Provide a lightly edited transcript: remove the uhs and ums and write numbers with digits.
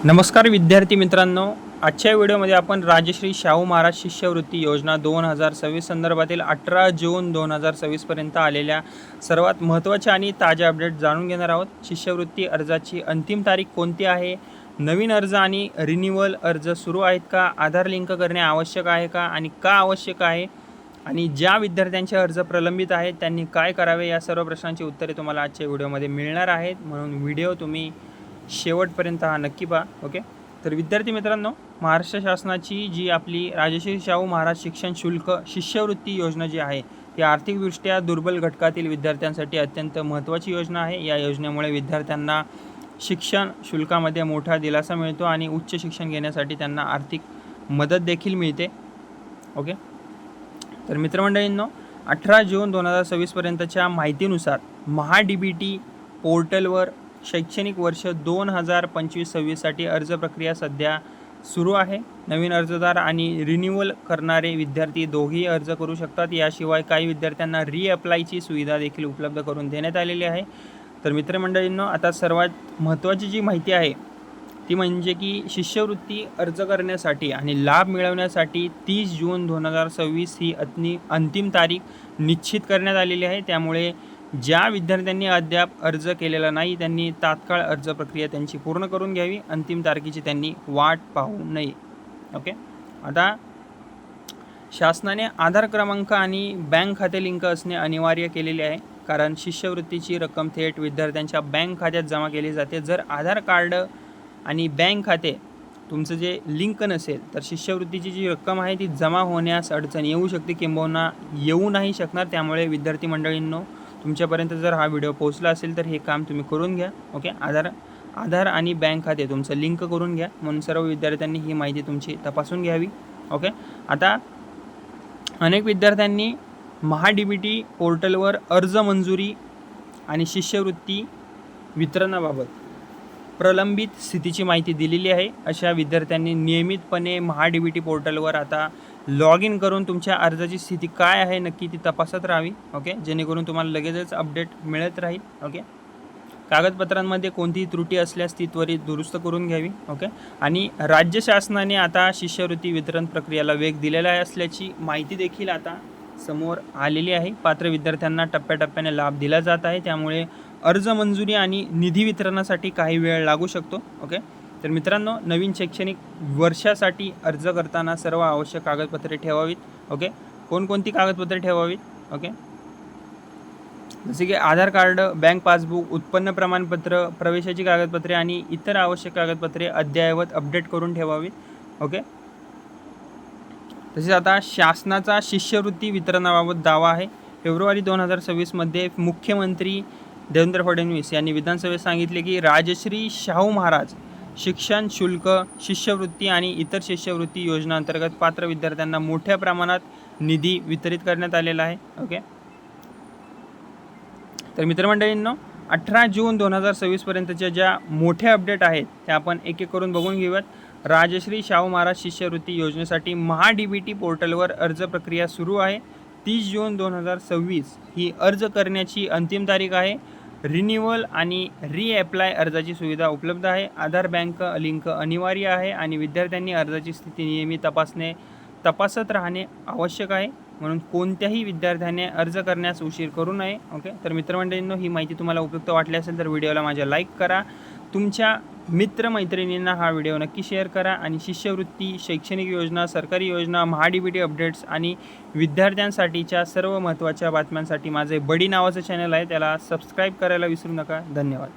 नमस्कार विद्यार्थी मित्रांनो, आजच्या व्हिडिओमध्ये आपण राजश्री शाहू महाराज शिष्यवृत्ती योजना 2026 संदर्भातील 18 जून 2026 पर्यंत आलेल्या सर्वात महत्त्वाच्या आणि ताज्या अपडेट जाणून घेणार आहोत। शिष्यवृत्ती अर्जाची अंतिम तारीख कोणती आहे, नवीन अर्ज आणि रिन्युअल अर्ज सुरू आहेत का, आधार लिंक करणे आवश्यक आहे का आणि का आवश्यक आहे, आणि ज्या विद्यार्थ्यांचे अर्ज प्रलंबित आहेत त्यांनी काय करावे, या सर्व प्रश्नांची उत्तरे तुम्हाला आजच्या व्हिडिओमध्ये मिळणार आहेत। म्हणून व्हिडिओ तुम्ही शेवटपर्यंत हा नक्की पहा। ओके, तर विद्यार्थी मित्रांनो, महाराष्ट्र शासनाची जी आपली राजश्री शाहू महाराज शिक्षण शुल्क शिष्यवृत्ती योजना जी आहे ती आर्थिकदृष्ट्या दुर्बल घटकातील विद्यार्थ्यांसाठी अत्यंत महत्त्वाची योजना आहे। या योजनेमुळे विद्यार्थ्यांना शिक्षण शुल्कामध्ये मोठा दिलासा मिळतो आणि उच्च शिक्षण घेण्यासाठी त्यांना आर्थिक मदत देखील मिळते। ओके, तर मित्रमंडळींनो, 18 जून 2026 पर्यंतच्या माहितीनुसार MHA-DBT पोर्टलवर शैक्षणिक वर्ष 2025-26साठी अर्ज प्रक्रिया सध्या सुरू आहे। नवीन अर्जदार आणि रिन्युअल करणारे विद्यार्थी दोघेही अर्ज करू शकतात। याशिवाय काही विद्यार्थ्यांना रिअप्लायची सुविधा देखील उपलब्ध करून देण्यात आलेली आहे। तर मित्रमंडळींनो, आता सर्वात महत्त्वाची जी माहिती आहे ती म्हणजे की शिष्यवृत्ती अर्ज करण्यासाठी आणि लाभ मिळवण्यासाठी 30 जून 2026 ही अंतिम तारीख निश्चित करण्यात आलेली आहे। त्यामुळे ज्या विद्यार्थ्यांनी अद्याप अर्ज केलेला नाही त्यांनी तात्काळ अर्ज प्रक्रिया त्यांची पूर्ण करून घ्यावी, अंतिम तारखेची त्यांनी वाट पाहू नये। ओके, आता शासनाने आधार क्रमांक आणि बँक खाते लिंक असणे अनिवार्य केलेले आहे, कारण शिष्यवृत्तीची रक्कम थेट विद्यार्थ्यांच्या बँक खात्यात जमा केली जाते। जर आधार कार्ड आणि बँक खाते तुमचं जे लिंक नसेल तर शिष्यवृत्तीची जी रक्कम आहे ती जमा होण्यास अडचण येऊ शकते, किंबहुना येऊ नाही शकणार। त्यामुळे विद्यार्थी मंडळींनो, तुमच्यापर्यंत जर हा व्हिडिओ पोहोचला असेल तर हे काम तुम्ही करून घ्या। ओके, आधार आणि बँक खाते तुमचं लिंक करून घ्या, म्हणून सर्व विद्यार्थ्यांनी ही माहिती तुमची तपासून घ्यावी। ओके, आता अनेक विद्यार्थ्यांनी MHA-DBT पोर्टलवर अर्ज मंजुरी आणि शिष्यवृत्ती वितरणाबाबत प्रलंबित स्थितीची माहिती दिलेली आहे। अशा विद्यार्थ्यांनी नियमितपणे MHA-DBT पोर्टलवर आता लॉग इन करून तुमच्या अर्जाची स्थिती काय आहे नक्की ती तपासत राहावी। ओके, जेणेकरून तुम्हाला लगेचच अपडेट मिळत राहील। ओके, कागदपत्रांमध्ये कोणतीही त्रुटी असल्यास ती त्वरित दुरुस्त करून घ्यावी। ओके, आणि राज्य शासनाने आता शिष्यवृत्ती वितरण प्रक्रियेला वेग दिलेला असल्याची माहिती देखील आता समोर आलेली आहे। पात्र विद्यार्थ्यांना टप्प्याटप्प्याने लाभ दिला जात आहे, त्यामुळे अर्ज मंजुरी आणि निधी वितरणासाठी काही वेळ लागू शकतो। ओके, तर मित्रांनो, नवीन शैक्षणिक वर्षासाठी अर्ज करताना सर्व आवश्यक कागदपत्रे ठेवावीत। ओके, कोणकोणती कागदपत्रे ठेवावीत? ओके, जसे की आधार कार्ड, बँक पासबुक, उत्पन्न प्रमाणपत्र, प्रवेशाची कागदपत्रे आणि इतर आवश्यक कागदपत्रे अद्ययावत अपडेट करून ठेवावीत। ओके, तसेच आता शासनाचा शिष्यवृत्ती वितरणाबाबत दावा आहे। फेब्रुवारी 2026 मध्ये मुख्यमंत्री देवेंद्र फडणवीस यांनी विधानसभेत सांगितले की राजश्री शाहू महाराज शिक्षण शुल्क शिष्यवृत्ती आणि इतर शिष्यवृत्ती योजनांतर्गत पात्र विद्यार्थ्यांना मोठ्या प्रमाणात निधी वितरित करण्यात आलेला आहे। ओके, तर मित्रमंडळींनो, 18 जून 2026 पर्यंतच्या ज्या मोठ्या अपडेट आहेत त्या आपण एक एक करून बघून घेऊयात। राजश्री शाहू महाराज शिष्यवृत्ती योजनेसाठी MHA-DBT पोर्टलवर अर्ज प्रक्रिया सुरू आहे। 30 जून 2026 ही अर्ज करण्याची अंतिम तारीख आहे। रिन्युअल आणि रिअप्लाय अर्जाची सुविधा उपलब्ध आहे। आधार बँक लिंक अनिवार्य आहे आणि विद्यार्थ्यांनी अर्जाची स्थिती नियमित तपासत राहणे आवश्यक आहे, म्हणून कोणत्याही विद्यार्थ्याने अर्ज करण्यास उशीर करू नये। ओके, तर मित्रमंडळींनो, ही माहिती तुम्हाला उपयुक्त वाटली असेल तर व्हिडिओला माझ्या लाईक करा, तुमच्या मित्रमैत्रिणींना हा व्हिडिओ नक्की शेअर करा आणि शिष्यवृत्ती, शैक्षणिक योजना, सरकारी योजना, MHA-DBT अपडेट्स आणि विद्यार्थ्यांसाठीच्या सर्व महत्त्वाच्या बातम्यांसाठी माझे बडी नावाचं चॅनल आहे त्याला सबस्क्राईब करायला विसरू नका। धन्यवाद।